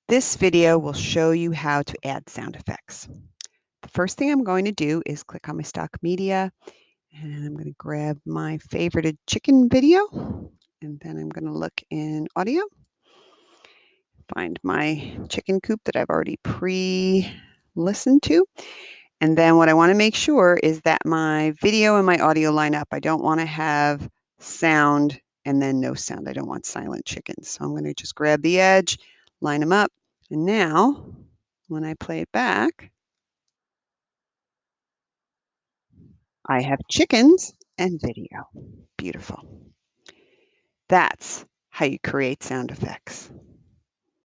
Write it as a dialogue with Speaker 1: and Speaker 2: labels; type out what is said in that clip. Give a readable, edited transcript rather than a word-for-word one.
Speaker 1: This video will show you how to add sound effects. The first thing I'm going to do is click on my stock media, and I'm going to grab my favorited chicken video, and then I'm going to look in audio, find my chicken coop that I've already pre-listened to. And then what I want to make sure is that my video and my audio line up. I don't want to have sound and then no sound. I don't want silent chickens. So I'm going to just grab the edge, line them up. And now when I play it back, I have chickens and video. Beautiful. That's how you create sound effects.